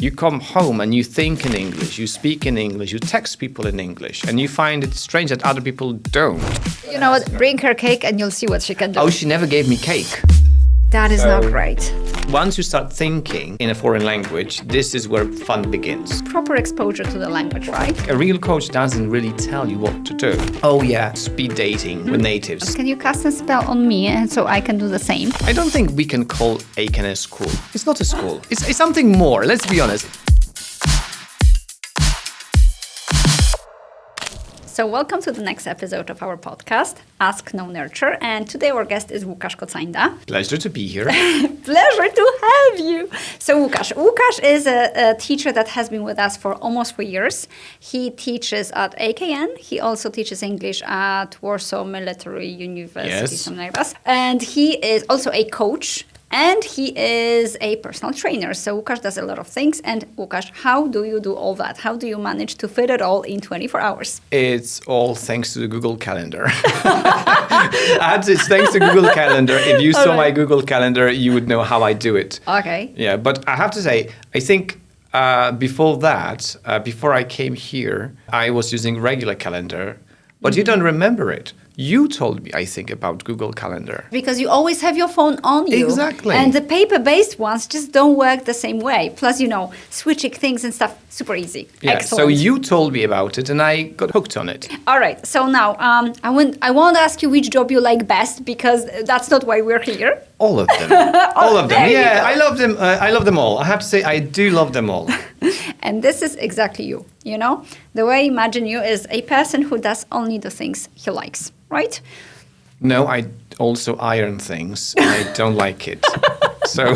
You come home and you think in English, you speak in English, you text people in English, and you find it strange that other people don't. You know what? Bring her cake and you'll see what she can do. Oh, she never gave me cake. That is not great. Once you start thinking in a foreign language, this is where fun begins. Proper exposure to the language, right? A real coach doesn't really tell you what to do. Oh yeah, speed dating with natives. Can you cast a spell on me and so I can do the same? I don't think we can call AKN a school. It's not a school. It's something more, let's be honest. So welcome to the next episode of our podcast, Ask No Nurture. And today our guest is Łukasz. Pleasure to be here. Pleasure to have you. So Łukasz is a teacher that has been with us for almost 4 years. He teaches at AKN. He also teaches English at Warsaw Military University, something like that. And he is also a coach. And he is a personal trainer. So Łukasz does a lot of things. And Łukasz, how do you do all that? How do you manage to fit it all in 24 hours? It's all thanks to the Google Calendar. It's thanks to Google Calendar. If you saw my Google Calendar, you would know how I do it. Okay. Yeah, but I have to say, I think before that, before I came here, I was using regular calendar, but you don't remember it. You told me, I think, about Google Calendar. Because you always have your phone on you. Exactly. And the paper-based ones just don't work the same way. Plus, switching things and stuff, super easy. Yeah, excellent. so you told me about it and I got hooked on it. All right, so now I won't ask you which job you like best because that's not why we're here. All of them. All of them. Yeah, I love them. I love them all. I have to say, I do love them all. And this is exactly you, The way I imagine you is a person who does only the things he likes, right? No, I also iron things. I don't like it. So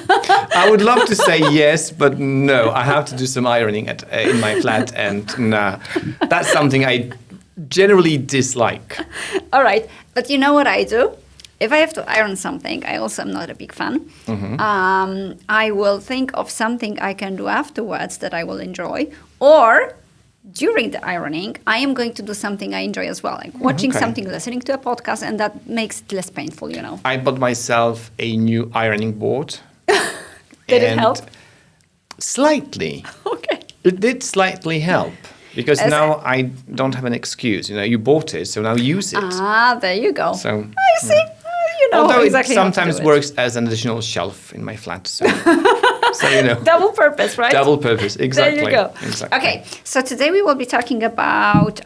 I would love to say yes, but no, I have to do some ironing in my flat. And nah, that's something I generally dislike. All right, but you know what I do? If I have to iron something, I also am not a big fan. Mm-hmm. I will think of something I can do afterwards that I will enjoy. Or during the ironing, I am going to do something I enjoy as well. Like watching something, listening to a podcast, and that makes it less painful, I bought myself a new ironing board. Did it help? Slightly. Okay. It did slightly help. Because now I don't have an excuse. You bought it, so now use it. There you go. So you see, although exactly it sometimes works as an additional shelf in my flat. So, Double purpose, right? Double purpose, exactly. There you go. Exactly. Okay, so today we will be talking about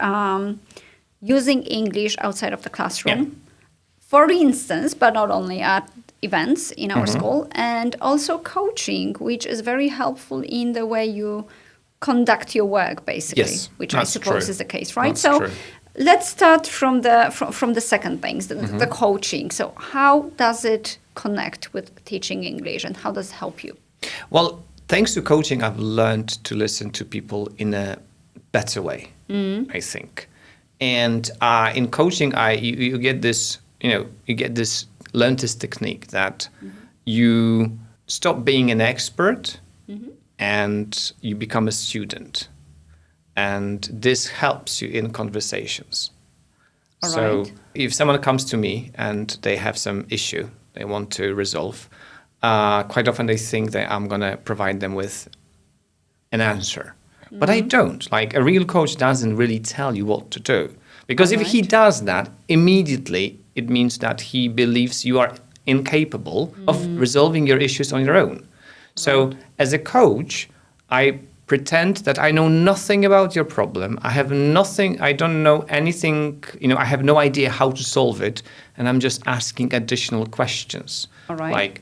using English outside of the classroom. Yeah. For instance, but not only at events in our school, and also coaching, which is very helpful in the way you conduct your work, basically, which I suppose is the case, right? Let's start from the second things, the coaching. So how does it connect with teaching English and how does it help you? Well, thanks to coaching, I've learned to listen to people in a better way, I think. And in coaching, you get this, learn this technique that you stop being an expert and you become a student. And this helps you in conversations. So if someone comes to me and they have some issue they want to resolve, quite often they think that I'm going to provide them with an answer. But I don't. Like, a real coach doesn't really tell you what to do. Because if he does that, immediately it means that he believes you are incapable of resolving your issues on your own. So as a coach, I pretend that I know nothing about your problem. I don't know anything, I have no idea how to solve it. And I'm just asking additional questions. Like,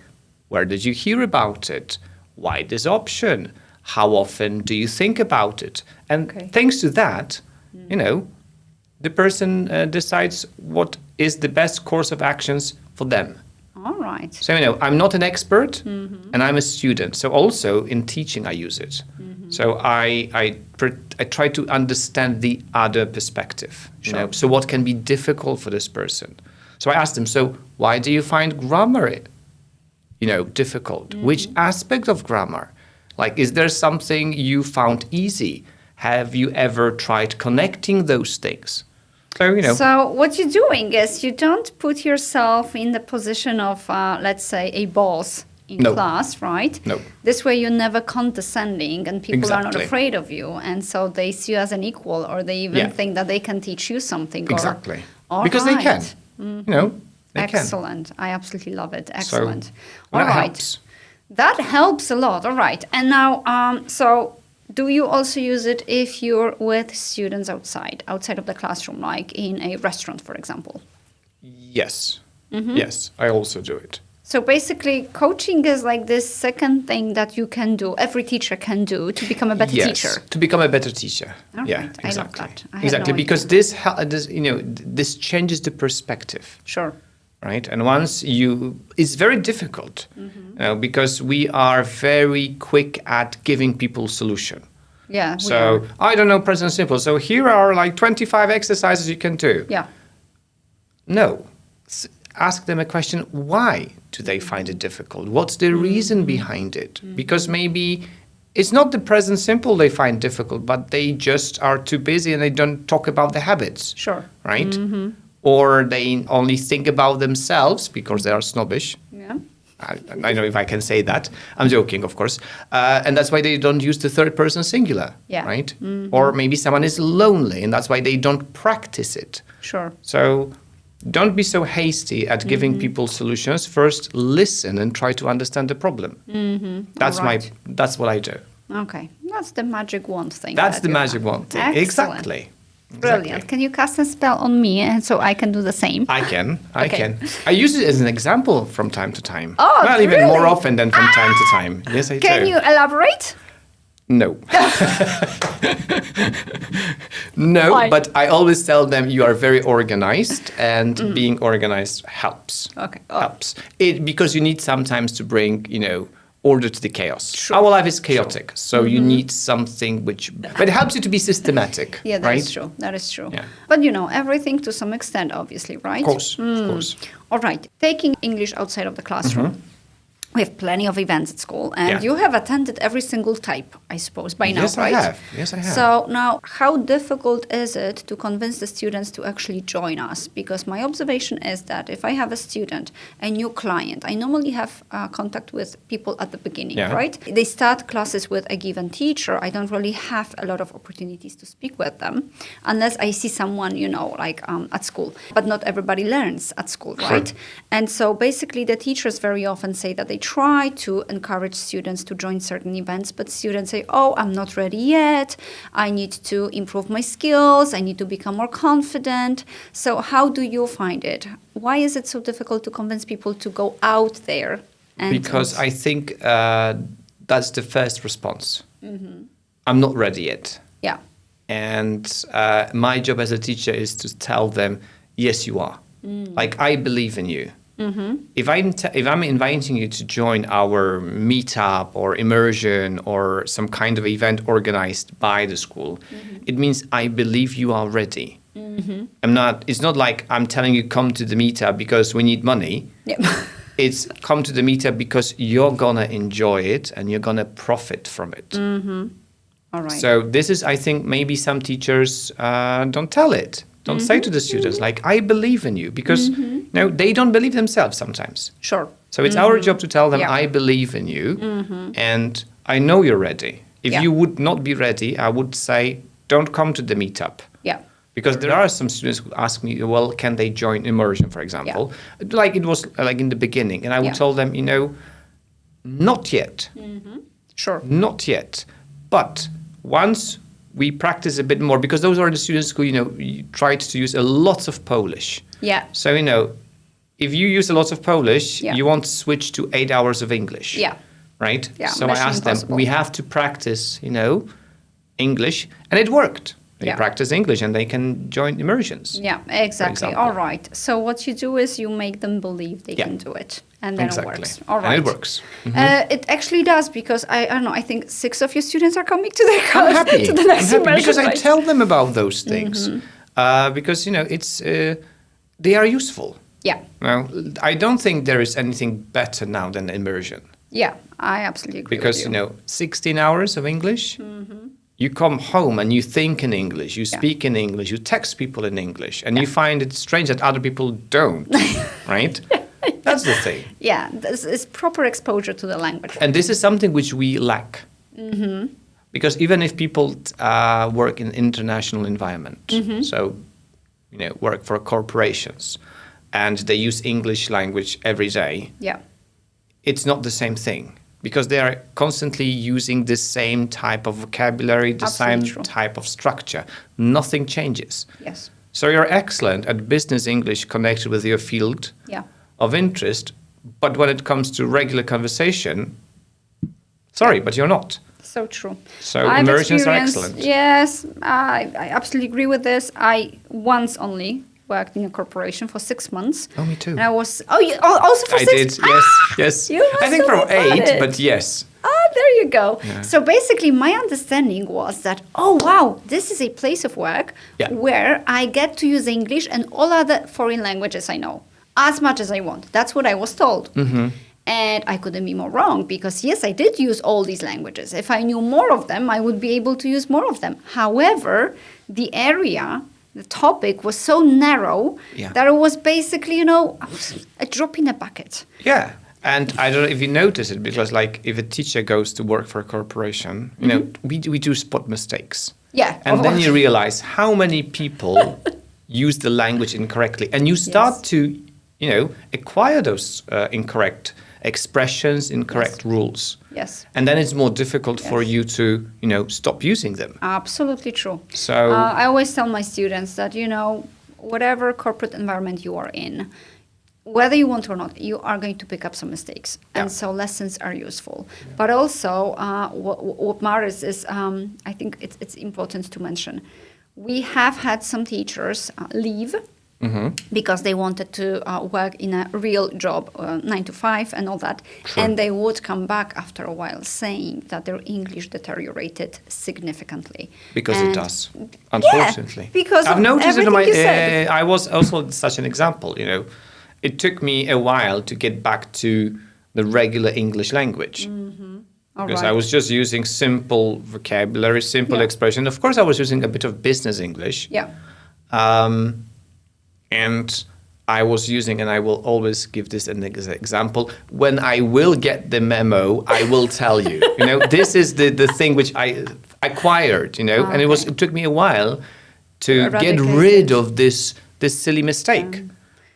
where did you hear about it? Why this option? How often do you think about it? And thanks to that, the person decides what is the best course of actions for them. All right. So, I'm not an expert and I'm a student. So also in teaching, I use it. So I try to understand the other perspective. So what can be difficult for this person? So I ask them, so why do you find grammar, difficult? Which aspect of grammar? Like, is there something you found easy? Have you ever tried connecting those things? So what you're doing is you don't put yourself in the position of, let's say, a boss in class, right? No. This way you're never condescending and people are not Exactly. afraid of you. And so they see you as an equal, or they even think that they can teach you something. Exactly. Or, because they can. You know, they Excellent. can. I absolutely love it. Excellent. So, All that right. helps. That helps a lot. All right. And now, so do you also use it if you're with students outside of the classroom, like in a restaurant, for example? Yes. Yes, I also do it. So basically, coaching is like this second thing that you can do, every teacher can do to become a better teacher. To become a better teacher. All yeah, right. exactly. I love that. I had Exactly, no because this, you know, this changes the perspective. Sure. Right, and once it's very difficult, you know, because we are very quick at giving people solution. Yeah. So I don't know, present simple. So here are like 25 exercises you can do. Yeah. No. Ask them a question. Why do they find it difficult? What's the reason behind it? Because maybe it's not the present simple they find difficult, but they just are too busy and they don't talk about the habits. Sure. Right? Or they only think about themselves because they are snobbish. Yeah. I don't know if I can say that. I'm joking, of course. And that's why they don't use the third person singular. Yeah. Right? Or maybe someone is lonely and that's why they don't practice it. Sure. So don't be so hasty at giving people solutions. First, listen and try to understand the problem. That's Alright. that's what I do. Okay. That's the magic wand thing. That's that the you magic have. one thing. Excellent. Exactly. Brilliant. Can you cast a spell on me and so I can do the same? I can. Okay. I use it as an example from time to time. Oh, well, even more really? often than from time to time. Yes, I do. Can you elaborate? No. No, Why? but I always tell them you are very organized and being organized helps. Okay. Helps. Because you need sometimes to bring, you know, order to the chaos. Sure. Our life is chaotic, so you need something but it helps you to be systematic. Yeah, that right? is true. That is true. Yeah. But you know, everything to some extent, obviously, right? Of course, of course. All right. Taking English outside of the classroom. We have plenty of events at school, and Yeah. you have attended every single type, I suppose, by now, Yes, right? I have. Yes, I have. So now, how difficult is it to convince the students to actually join us? Because my observation is that if I have a student, a new client, I normally have contact with people at the beginning, Yeah. right? They start classes with a given teacher. I don't really have a lot of opportunities to speak with them unless I see someone, you know, like at school. But not everybody learns at school, right? Sure. And so basically the teachers very often say that they try to encourage students to join certain events, but students say, oh, I'm not ready yet. I need to improve my skills. I need to become more confident. So how do you find it? Why is it so difficult to convince people to go out there? Because I think that's the first response. I'm not ready yet. Yeah. And my job as a teacher is to tell them, yes, you are. Like, I believe in you. If I'm inviting you to join our meetup or immersion or some kind of event organized by the school, it means I believe you are ready. It's not like I'm telling you come to the meetup because we need money. Yeah. It's come to the meetup because you're gonna enjoy it and you're gonna profit from it. All right. So this is, I think, maybe some teachers don't tell it. Don't say to the students, like, I believe in you, because no, they don't believe themselves sometimes. Sure. So it's our job to tell them, Yeah. I believe in you, and I know you're ready. If Yeah. you would not be ready, I would say, don't come to the meetup. Yeah. Because there are some students who ask me, well, can they join immersion, for example? Like it was like in the beginning. And I would Yeah. tell them, you know, not yet. Sure. Not yet. But once we practice a bit more, because those are the students who, you know, tried to use a lot of Polish. Yeah. So, you know, if you use a lot of Polish, Yeah. you won't switch to 8 hours of English. Yeah. Right? Yeah, So I mission asked them, impossible. we have to practice, you know, English. And it worked. They Yeah. practice English and they can join immersions. Yeah, exactly. example. All right. So what you do is you make them believe they Yeah. can do it. And then Exactly. it works. All right. And it works. It actually does, because I don't know, I think 6 of your students are coming to the I'm happy. to the next I'm happy immersion, because I right? tell them about those things. Because, you know, it's they are useful. Yeah. Now, I don't think there is anything better now than immersion. Yeah, I absolutely agree Because, with you know, 16 hours of English, you come home and you think in English, you speak in English, you text people in English, and you find it strange that other people don't, right? That's the thing. Yeah, this is proper exposure to the language. And this is something which we lack. Because even if people work in international environment, so, work for corporations, and they use English language every day, it's not the same thing. Because they are constantly using the same type of vocabulary, the same type of structure. Nothing changes. Yes. So you're excellent at business English connected with your field of interest, but when it comes to regular conversation, sorry, but you're not. So true. So immersions are excellent. Yes, I absolutely agree with this. I once only worked in a corporation for 6 months. Oh, me too. And I was, also for 6 months? I did, yes. You I think must for have 8, it. but yes. Oh, there you go. Yeah. So basically, my understanding was that, oh, wow, this is a place of work where I get to use English and all other foreign languages I know, as much as I want. That's what I was told. And I couldn't be more wrong because, yes, I did use all these languages. If I knew more of them, I would be able to use more of them. However, the area, the topic was so narrow that it was basically, a drop in a bucket. Yeah. And I don't know if you notice it, because like if a teacher goes to work for a corporation, we do spot mistakes. Yeah. And then you realize how many people use the language incorrectly. And you start to, acquire those incorrect expressions, incorrect rules. Yes. And then it's more difficult for you to, stop using them. Absolutely true. So I always tell my students that, whatever corporate environment you are in, whether you want or not, you are going to pick up some mistakes. And so lessons are useful. But also what matters is, I think it's important to mention, we have had some teachers leave because they wanted to work in a real job, 9 to 5 and all that. Sure. And they would come back after a while saying that their English deteriorated significantly. Because it does, unfortunately. Yeah, because I've noticed it in my, you said. I was also such an example, It took me a while to get back to the regular English language. Because I was just using simple vocabulary, simple expression. Of course, I was using a bit of business English. Yeah. And I was using, and I will always give this an example, when I will get the memo, I will tell you. This is the thing which I acquired, and it took me a while to get rid of this silly mistake.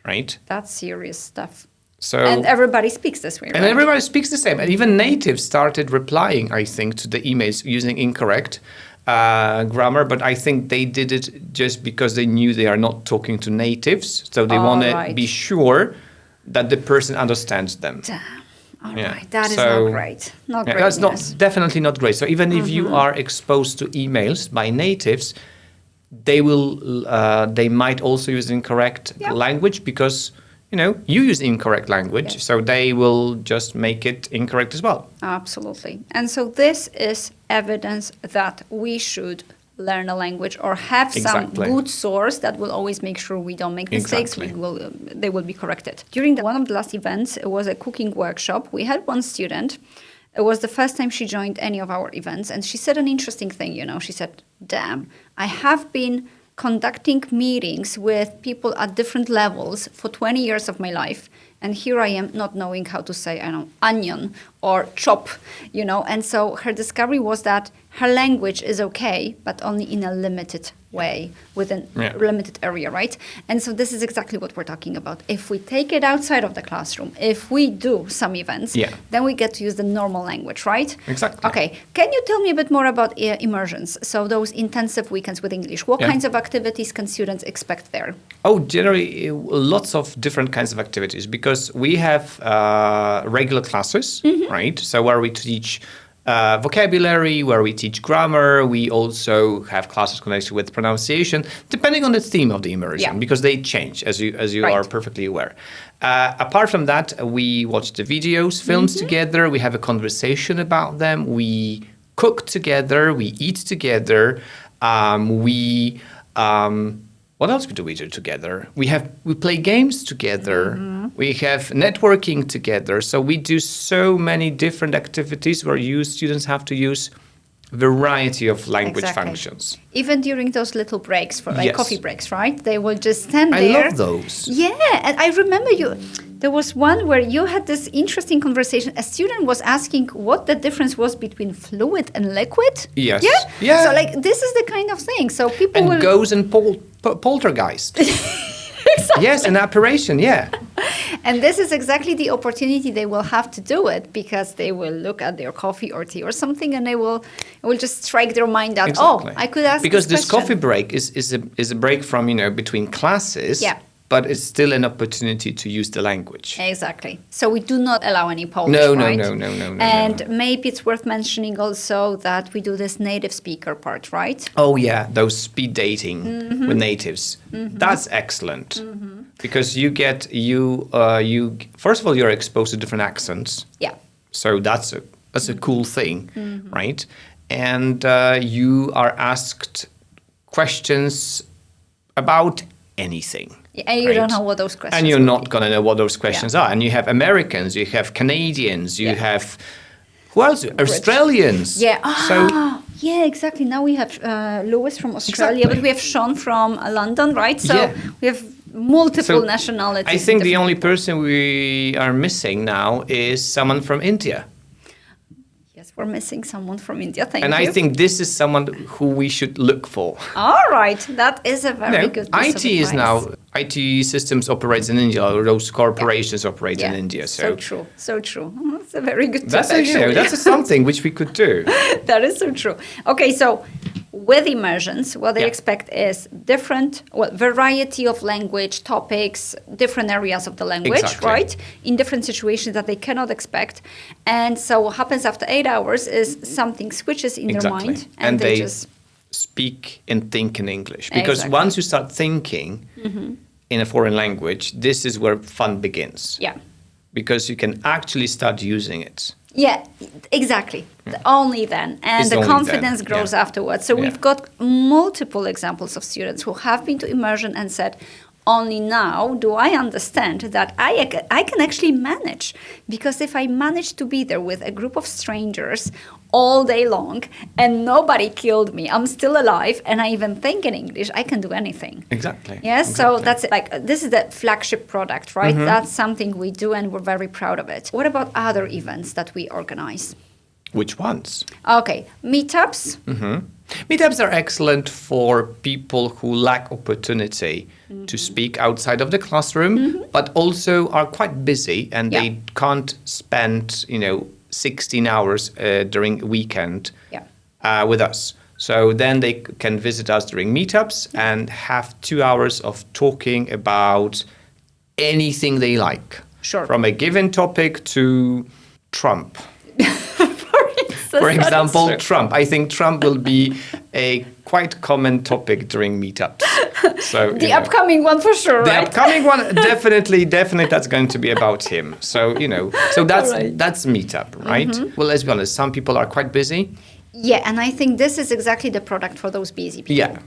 Right? That's serious stuff. So, and everybody speaks this way, right? And everybody speaks the same. And even natives started replying, I think, to the emails using incorrect grammar. But I think they did it just because they knew they are not talking to natives. So they want to be sure that the person understands them. Damn. All right. That is not great. Not great. That's definitely not great. So even if you are exposed to emails by natives, they might also use incorrect language because, you use incorrect language. So they will just make it incorrect as well. Absolutely. And so this is evidence that we should learn a language or have some good source that will always make sure we don't make mistakes. They will be corrected. During one of the last events, it was a cooking workshop. We had one student. It was the first time she joined any of our events. And she said an interesting thing, She said, damn, I have been conducting meetings with people at different levels for 20 years of my life. And here I am not knowing how to say, onion or chop, And so her discovery was that her language is okay, but only in a limited way, within a limited area, right? And so this is exactly what we're talking about. If we take it outside of the classroom, if we do some events, then we get to use the normal language, right? Exactly. Okay. Can you tell me a bit more about immersions? So those intensive weekends with English, what kinds of activities can students expect there? Oh, generally lots of different kinds of activities because we have regular classes, right? So where we teach vocabulary, where we teach grammar. We also have classes connected with pronunciation, depending on the theme of the immersion, because they change, as you are perfectly aware. Apart from that, we watch the videos, films together. We have a conversation about them. We cook together. We eat together. What else do we do together? We play games together. We have networking together. So we do so many different activities where students have to use variety of language functions. Even during those little breaks, for coffee breaks, right? They will just stand there. I love those. Yeah, and I remember There was one where you had this interesting conversation. A student was asking what the difference was between fluid and liquid. Yes. Yeah? Yeah. So like this is the kind of thing. So people And will... ghosts and poltergeist. Exactly. Yes, an apparition, yeah. And this is exactly the opportunity they will have to do it, because they will look at their coffee or tea or something, and it will just strike their mind that, Exactly. oh, I could ask because this question. coffee break is a break from, between classes. Yeah. But it's still an opportunity to use the language. Exactly. So we do not allow any Polish, No. And maybe it's worth mentioning also that we do this native speaker part, right? Oh yeah, those speed dating with natives. That's excellent. Because you first of all, you're exposed to different accents. Yeah. So that's a cool thing, right? And you are asked questions about anything. Yeah, and you don't know what those questions And you're will not be. going to know what those questions are. And you have Americans, you have Canadians, you have, who else? Australians. Yeah. So, yeah, exactly. Now we have Lewis from Australia, Exactly. but we have Sean from London, right? So Yeah. we have multiple So nationalities. I think in the only different- person we are missing now is someone from India. Yes, we're missing someone from India. Thank And you. I think this is someone who we should look for. All right, that is a very good piece IT of is advice. now, IT systems operates in India, or those corporations operate in India. So true, so true. It's a very good tip, That's actually. that's something which we could do. That is so true. Okay, so with immersions, what they Yeah. expect is different variety of language, topics, different areas of the language, Exactly. right? In different situations that they cannot expect. And so what happens after 8 hours is something switches in their mind, and they just... speak and think in English. Because Exactly. once you start thinking in a foreign language, this is where fun begins. Yeah. Because you can actually start using it. Yeah, exactly. Only then. And It's the only confidence then, grows yeah. afterwards. So Yeah. we've got multiple examples of students who have been to immersion and said, only now do I understand that I can actually manage. Because if I manage to be there with a group of strangers all day long and nobody killed me, I'm still alive, and I even think in English, I can do anything. Exactly. Yes, so Exactly. that's like, this is the flagship product, right? That's something we do, and we're very proud of it. What about other events that we organize? Which ones? Okay, meetups. Meetups are excellent for people who lack opportunity to speak outside of the classroom, but also are quite busy and Yeah. they can't spend, 16 hours during a weekend with us. So then they can visit us during meetups and have 2 hours of talking about anything they like. Sure. From a given topic to Trump. For That is example, true. Trump. I think Trump will be a quite common topic during meetups. So The upcoming one for sure, the right? upcoming one, definitely, that's going to be about him. So that's Right. that's meetup, right? Well, let's be honest. Some people are quite busy. Yeah, and I think this is exactly the product for those busy people. Yeah,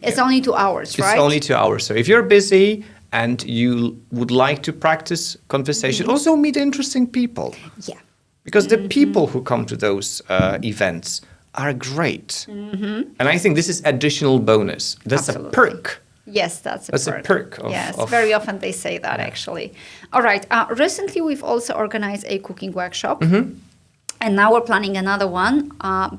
It's only 2 hours, right? it's only 2 hours. So if you're busy and you would like to practice conversation, also meet interesting people. Yeah. Because the people who come to those events are great. And I think this is additional bonus. That's Absolutely. a perk. Yes, that's a That's a perk. perk of- yes, of- very often they say that actually. All right. Recently, we've also organized a cooking workshop. And now we're planning another one,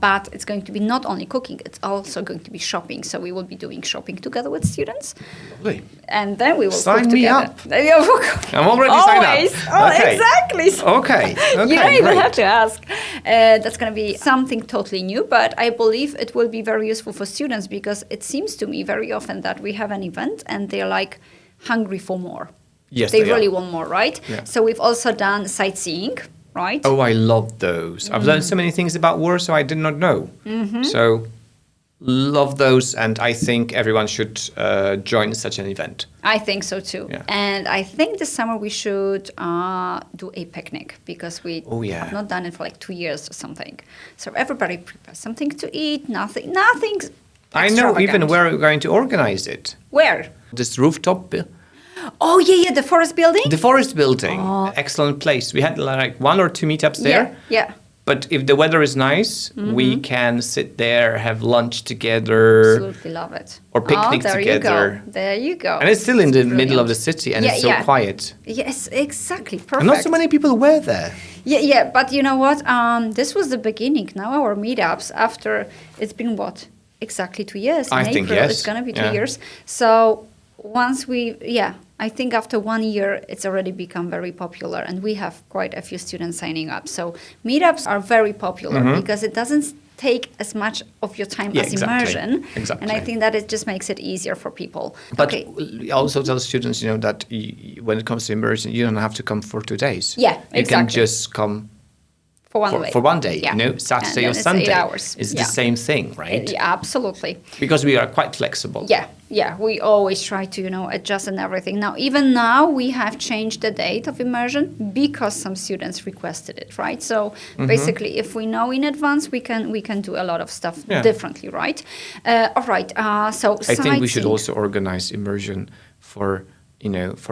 but it's going to be not only cooking, it's also going to be shopping. So we will be doing shopping together with students. Lovely. And then we will Sign cook me together. up. I'm already signed up. Always. Oh, Okay. exactly. So Okay. you don't even great. have to ask. That's going to be something totally new, but I believe it will be very useful for students, because it seems to me very often that we have an event and they're like hungry for more. Yes, they they really are. want more, right? Yeah. So we've also done sightseeing, right? Oh, I love those. I've learned so many things about Warsaw I did not know. So love those, and I think everyone should join such an event. I think so too. Yeah. And I think this summer we should do a picnic, because we Oh, yeah. have not done it for like 2 years or something. So everybody prepares something to eat, nothing I know even extravagant. where we're going to organize it. Where? This rooftop, Oh, yeah, the forest building? the forest building, excellent place. We had like 1 or 2 meetups there. Yeah. But if the weather is nice, we can sit there, have lunch together. Absolutely love it. Or picnic there together. You go. There you go. And it's still in the Brilliant. middle of the city, and it's so quiet. Yes, exactly. Perfect. And not so many people were there. Yeah, but you know what? This was the beginning. Now our meetups, after, it's been what? Exactly 2 years. In I think, April, yes. it's going to be 2 years. So once I think after 1 year, it's already become very popular, and we have quite a few students signing up. So meetups are very popular because it doesn't take as much of your time as immersion. Exactly. And I think that it just makes it easier for people. But also tell students, that when it comes to immersion, you don't have to come for 2 days. Yeah, exactly. You can just come for one day, Saturday or Sunday. 8 hours. It's the same thing, right? Yeah, absolutely. Because we are quite flexible. Yeah, we always try to, adjust and everything. Now, even now, we have changed the date of immersion because some students requested it, right? So basically, if we know in advance, we can do a lot of stuff differently, right? All right. So I think we should also organize immersion for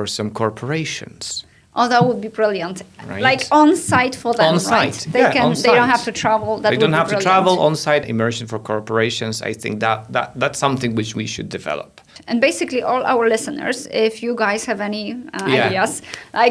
some corporations. Oh, that would be brilliant! Right. Like on site for them, right? They don't have to travel. They don't have to travel on site. Immersion for corporations. I think that's something which we should develop. And basically, all our listeners, if you guys have any ideas,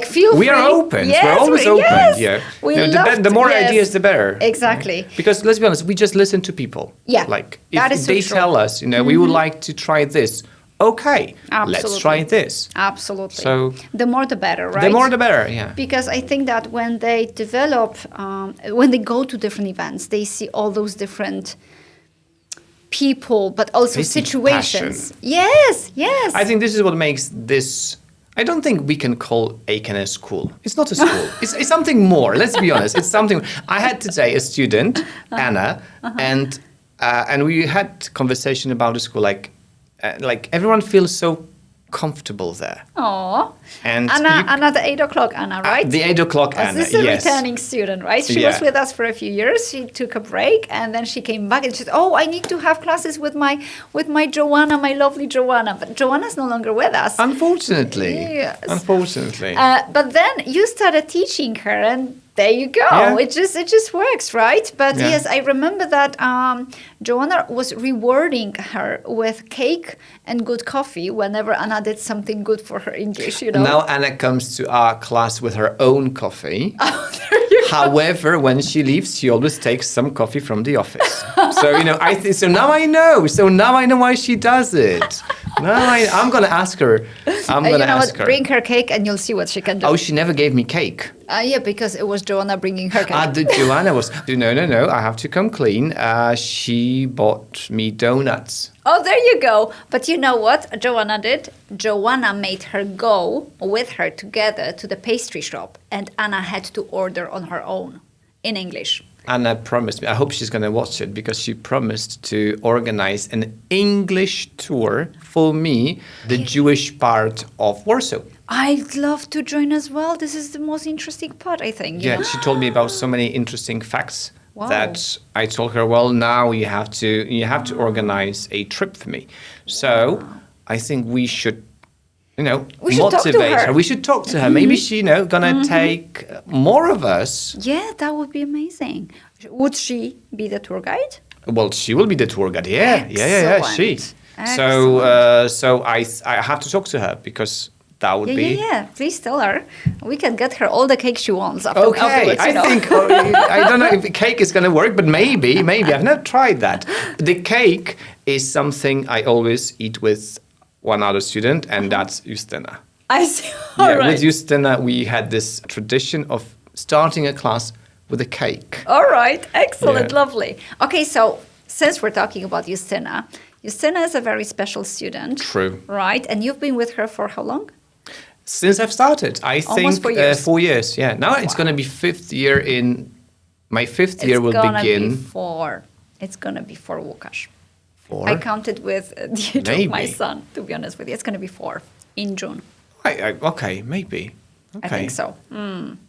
feel free. We are open. Yes, we're always open. Yes. Yeah. We love the more ideas, the better. Exactly. Because let's be honest, we just listen to people. Yeah. If they tell us, we would like to try this. Okay, let's try this. Absolutely. So the more the better, right? The more the better, yeah. Because I think that when they develop, when they go to different events, they see all those different people, but also situations. Yes. I think this is what makes this. I don't think we can call AKN a school. It's not a school. It's something more. Let's be honest. It's something. I had today a student, Anna, and we had conversation about the school. Everyone feels so comfortable there. Oh, and Anna, the 8 o'clock Anna, right? The 8 o'clock Anna, this is a returning student, right? She was with us for a few years. She took a break, and then she came back and she said, "Oh, I need to have classes with my Joanna, my lovely Joanna." But Joanna's no longer with us. Unfortunately. Yes. Unfortunately. But then you started teaching her, and there you go. Yeah. It just works, right? But yes, I remember that Joanna was rewarding her with cake and good coffee whenever Anna did something good for her English, Now Anna comes to our class with her own coffee. Oh, there you go. However, when she leaves, she always takes some coffee from the office. So, so now I know. So now I know why she does it. I'm going to ask her. Bring her cake and you'll see what she can do. Oh, she never gave me cake. Because it was Joanna bringing her cake. Joanna was, no, I have to come clean. She bought me donuts. Oh, there you go. But you know what Joanna did? Joanna made her go with her together to the pastry shop, and Anna had to order on her own in English. Anna promised me, I hope she's going to watch it, because she promised to organize an English tour for me, the Jewish part of Warsaw. I'd love to join as well. This is the most interesting part, I think. Yeah, she told me about so many interesting facts that I told her, well, now you have to organize a trip for me. So I think we should, motivate her. We should talk to her. Maybe she, gonna take more of us. Yeah, that would be amazing. Would she be the tour guide? Well, she will be the tour guide. Yeah. She. Excellent. So I have to talk to her, because that would be. Yeah. Please tell her. We can get her all the cake she wants. Okay, I think I don't know if cake is going to work, but maybe I've never tried that. The cake is something I always eat with one other student, and that's Justyna. I see. All right. With Justyna, we had this tradition of starting a class with a cake. All right, excellent, lovely. Okay, so since we're talking about Justyna is a very special student. True. Right, and you've been with her for how long? Since I've started, I think 4 years. 4 years. Yeah, now it's going to be fifth year in. My fifth year will begin. It's going to be 4, Łukasz. 4? I counted with the age of my son, to be honest with you. It's going to be 4 in June. Okay, maybe. Okay. I think so.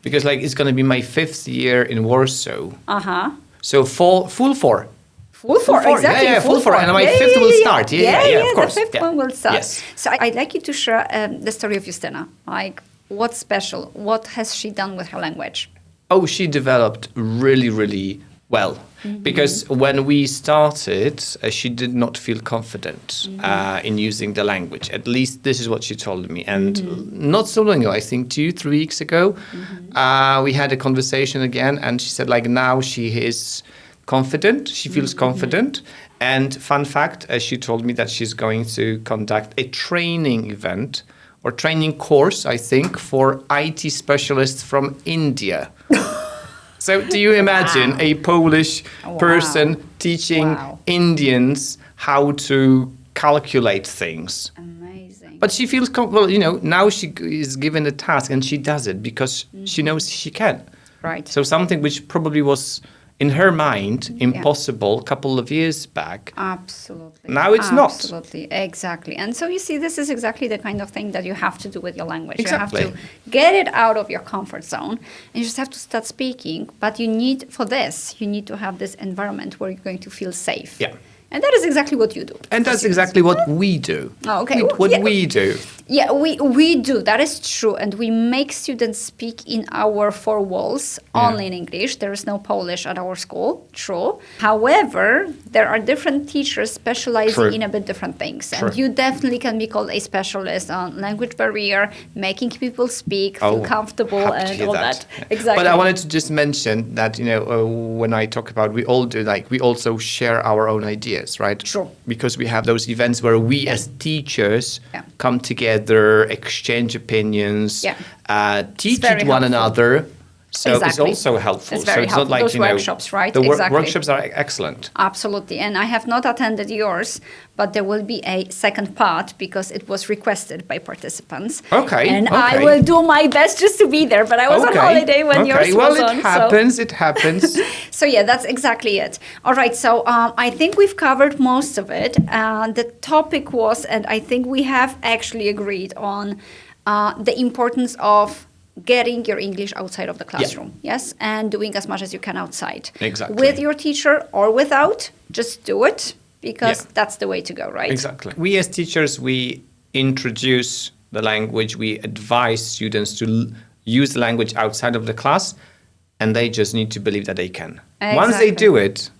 Because it's going to be my 5th year in Warsaw. So full 4. Full 4, exactly. Yeah, full 4. And my 5th will start. Yeah, of course. The 5th one will start. Yes. So I'd like you to share the story of Justyna. Like, what's special? What has she done with her language? oh, she developed really, really well. Because when we started, she did not feel confident in using the language. At least this is what she told me. And not so long ago, I think 2-3 weeks ago, we had a conversation again, and she said, like, now she is confident. She feels confident. And fun fact, she told me that she's going to conduct a training event or training course, I think, for IT specialists from India. So do you imagine a Polish person teaching Indians how to calculate things? Amazing. But she feels, well, you know, now she is given a task and she does it because she knows she can. Right. So something which probably was in her mind impossible a couple of years back. Absolutely. Now it's not. Absolutely. Exactly. And so you see, this is exactly the kind of thing that you have to do with your language. Exactly. You have to get it out of your comfort zone and you just have to start speaking. But you need, for this, you need to have this environment where you're going to feel safe. Yeah. And that is exactly what you do. And that's exactly what we do. Oh, okay. We do. Yeah, we do. That is true. And we make students speak in our four walls only in English. There is no Polish at our school. True. However, there are different teachers specializing in a bit different things. And you definitely can be called a specialist on language barrier, making people speak, feel comfortable, and all that. Exactly. But I wanted to just mention that, you know, when I talk about we all do, like, we also share our own ideas, right? Sure. Because we have those events where we as teachers come together, exchange opinions, teach one another. So it's also helpful. It's very helpful. Not like, those workshops, right? The exactly. workshops are excellent. Absolutely. And I have not attended yours, but there will be a second part because it was requested by participants. Okay. And I will do my best just to be there. But I was on holiday when yours was on. It happens. It happens. So yeah, that's exactly it. All right. So I think we've covered most of it. The topic was, and I think we have actually agreed on the importance of getting your English outside of the classroom, yes, and doing as much as you can outside. Exactly. With your teacher or without, just do it because that's the way to go, right? Exactly. We as teachers, we introduce the language, we advise students to use the language outside of the class, and they just need to believe that they can. Exactly. Once they do it,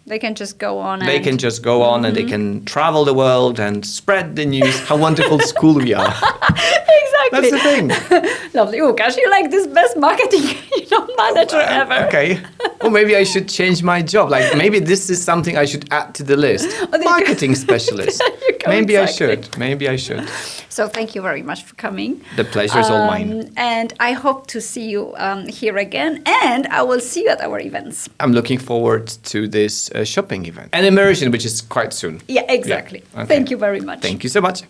they can just go on. They can just go on and they can travel the world and spread the news how wonderful school we are. That's the thing. Lovely. Łukasz, you're like this best marketing manager ever. Okay. Or maybe I should change my job. Like, maybe this is something I should add to the list. Marketing specialist. Maybe I should. So thank you very much for coming. The pleasure is all mine. And I hope to see you here again. And I will see you at our events. I'm looking forward to this shopping event. An immersion, which is quite soon. Yeah, exactly. Yeah. Okay. Thank you very much. Thank you so much.